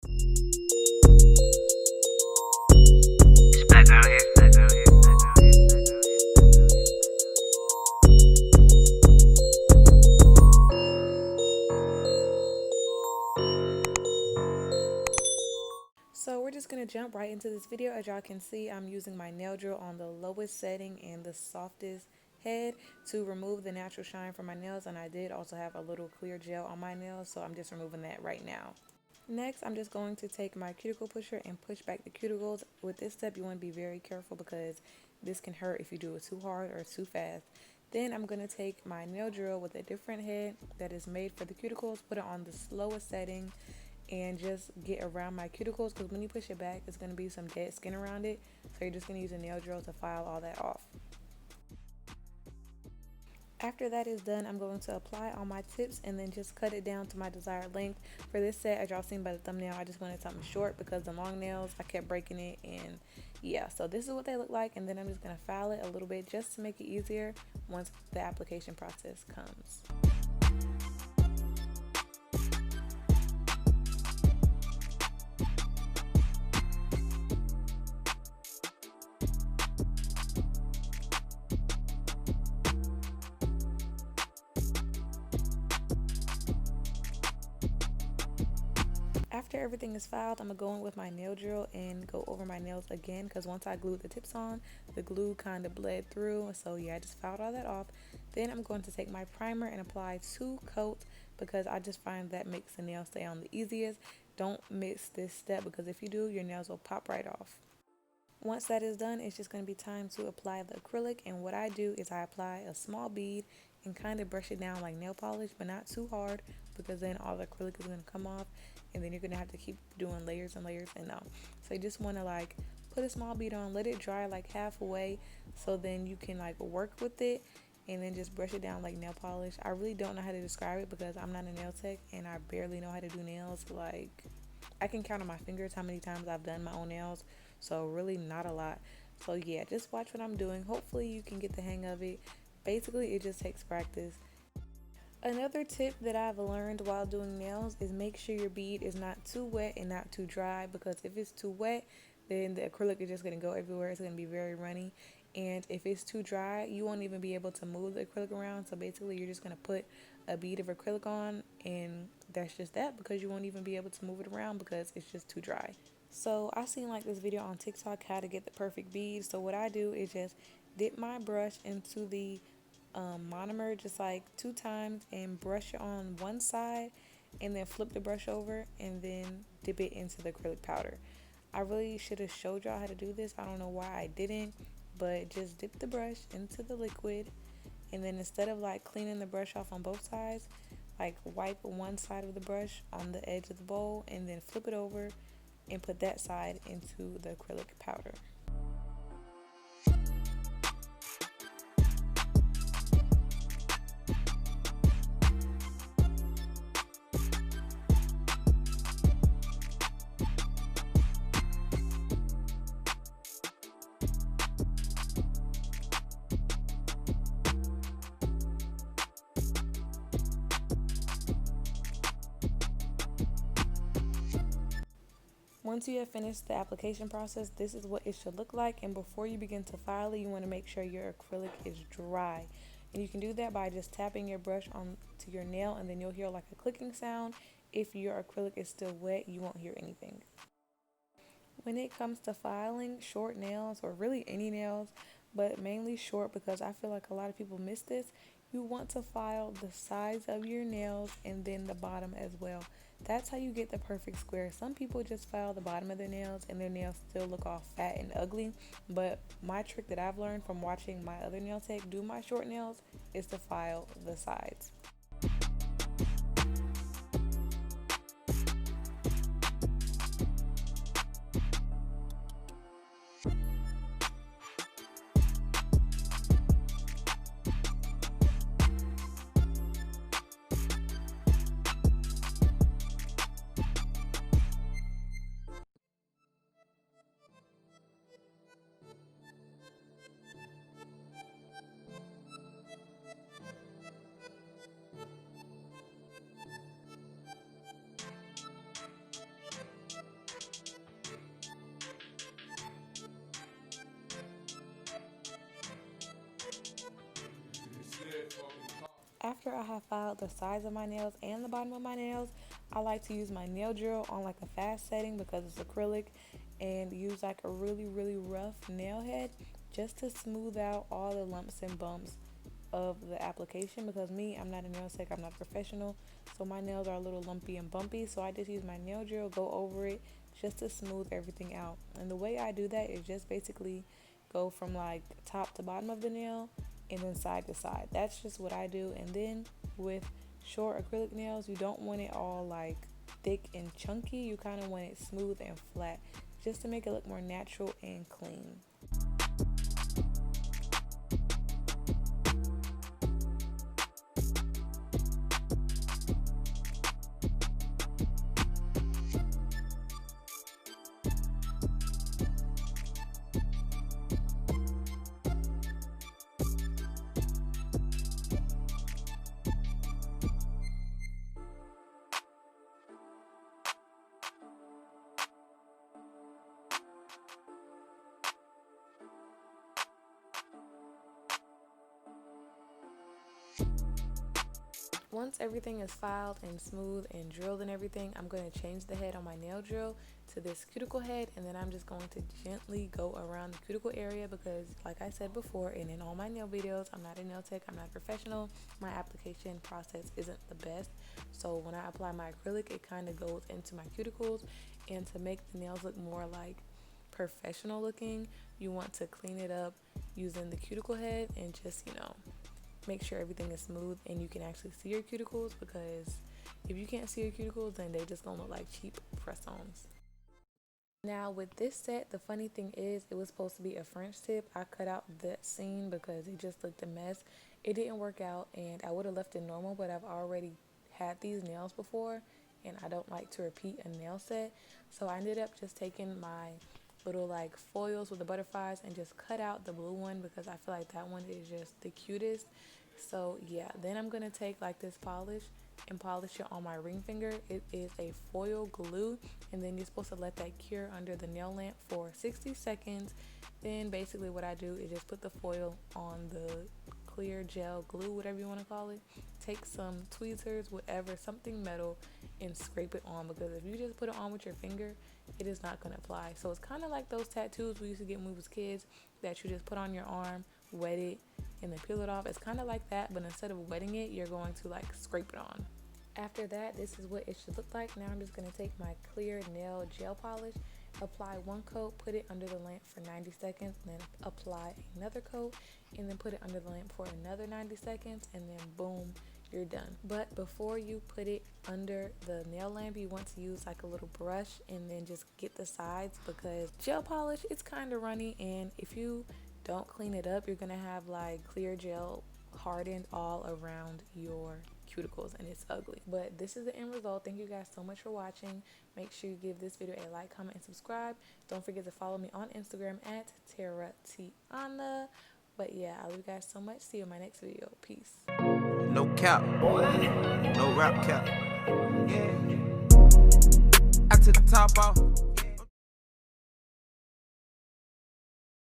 So we're just going to jump right into this video. As y'all can see, I'm using my nail drill on the lowest setting and the softest head to remove the natural shine from my nails, and I did also have a little clear gel on my nails, so I'm just removing that right now. Next, I'm just going to take my cuticle pusher and push back the cuticles. With this step, you want to be very careful because this can hurt if you do it too hard or too fast. Then I'm going to take my nail drill with a different head that is made for the cuticles, put it on the slowest setting, and just get around my cuticles, because when you push it back, it's going to be some dead skin around it. So you're just going to use a nail drill to file all that off. After that is done, I'm going to apply on my tips and then just cut it down to my desired length. For this set, as y'all seen by the thumbnail, I just wanted something short because the long nails, I kept breaking it, and yeah, so this is what they look like. And then I'm just going to file it a little bit just to make it easier once the application process comes. After everything is filed, I'm going to go in with my nail drill and go over my nails again, because once I glued the tips on, the glue kind of bled through. So yeah, I just filed all that off. Then I'm going to take my primer and apply 2 coats, because I just find that makes the nail stay on the easiest. Don't miss this step, because if you do, your nails will pop right off. Once that is done, it's just going to be time to apply the acrylic, and what I do is I apply a small bead and kind of brush it down like nail polish, but not too hard, because then all the acrylic is going to come off, and then you're going to have to keep doing layers and layers, and no. So you just want to like put a small bead on, let it dry like halfway, so then you can like work with it, and then just brush it down like nail polish. I really don't know how to describe it because I'm not a nail tech and I barely know how to do nails. Like, I can count on my fingers how many times I've done my own nails, so really not a lot. So yeah, just watch what I'm doing. Hopefully you can get the hang of it. Basically, it just takes practice. Another tip that I've learned while doing nails is make sure your bead is not too wet and not too dry, because if it's too wet, then the acrylic is just going to go everywhere. It's going to be very runny. And if it's too dry, you won't even be able to move the acrylic around. So basically, you're just going to put a bead of acrylic on, and that's just that, because you won't even be able to move it around because it's just too dry. So I seen like this video on TikTok how to get the perfect bead. So what I do is just dip my brush into the monomer just like 2 times and brush it on one side, and then flip the brush over and then dip it into the acrylic powder. I really should have showed y'all how to do this. I don't know why I didn't, but just dip the brush into the liquid, and then instead of like cleaning the brush off on both sides, like wipe one side of the brush on the edge of the bowl and then flip it over and put that side into the acrylic powder. Once you have finished the application process, this is what it should look like. And before you begin to file it, you want to make sure your acrylic is dry. And you can do that by just tapping your brush onto your nail, and then you'll hear like a clicking sound. If your acrylic is still wet, you won't hear anything. When it comes to filing short nails, or really any nails, but mainly short, because I feel like a lot of people miss this, you want to file the sides of your nails and then the bottom as well. That's how you get the perfect square. Some people just file the bottom of their nails and their nails still look all fat and ugly, but my trick that I've learned from watching my other nail tech do my short nails is to file the sides. after I have filed the sides of my nails and the bottom of my nails, I like to use my nail drill on like a fast setting because it's acrylic, and use like a really rough nail head just to smooth out all the lumps and bumps of the application. Because I'm not a nail tech, I'm not a professional, so my nails are a little lumpy and bumpy, so I just use my nail drill, go over it just to smooth everything out. And the way I do that is just basically go from like top to bottom of the nail and then side to side. That's just what I do. And then with short acrylic nails, you don't want it all like thick and chunky. You kind of want it smooth and flat just to make it look more natural and clean. Once everything is filed and smooth and drilled and everything, I'm going to change the head on my nail drill to this cuticle head, and then I'm just going to gently go around the cuticle area because, like I said before, and in all my nail videos, I'm not a nail tech, I'm not a professional. My application process isn't the best, so when I apply my acrylic, it kind of goes into my cuticles, and to make the nails look more like professional looking, you want to clean it up using the cuticle head and just, make sure everything is smooth and you can actually see your cuticles, because if you can't see your cuticles, then they just gonna look like cheap press-ons. Now with this set, the funny thing is it was supposed to be a French tip. I cut out that seam because it just looked a mess. It didn't work out, and I would have left it normal, but I've already had these nails before and I don't like to repeat a nail set, so I ended up just taking my little like foils with the butterflies and just cut out the blue one because I feel like that one is just the cutest. So yeah, then I'm gonna take like this polish and polish it on my ring finger. It is a foil glue, and then you're supposed to let that cure under the nail lamp for 60 seconds. Then basically what I do is just put the foil on the clear gel glue, whatever you want to call it. Take some tweezers, whatever, something metal, and scrape it on, because if you just put it on with your finger, it is not going to apply. So it's kind of like those tattoos we used to get when we was kids that you just put on your arm, wet it, and then peel it off. It's kind of like that, but instead of wetting it, you're going to like scrape it on. After that, this is what it should look like. Now I'm just going to take my clear nail gel polish, apply one coat, put it under the lamp for 90 seconds, and then apply another coat, and then put it under the lamp for another 90 seconds, and then boom, you're done. But before you put it under the nail lamp, you want to use like a little brush and then just get the sides, because gel polish, it's kind of runny, and if you don't clean it up, you're gonna have like clear gel hardened all around your cuticles, and it's ugly. But this is the end result. Thank you guys so much for watching. Make sure you give this video a like, comment, and subscribe. Don't forget to follow me on Instagram at TerraTiana. But yeah, I love you guys so much. See you in my next video. Peace. No cap, no rap cap. Yeah. I took the top off.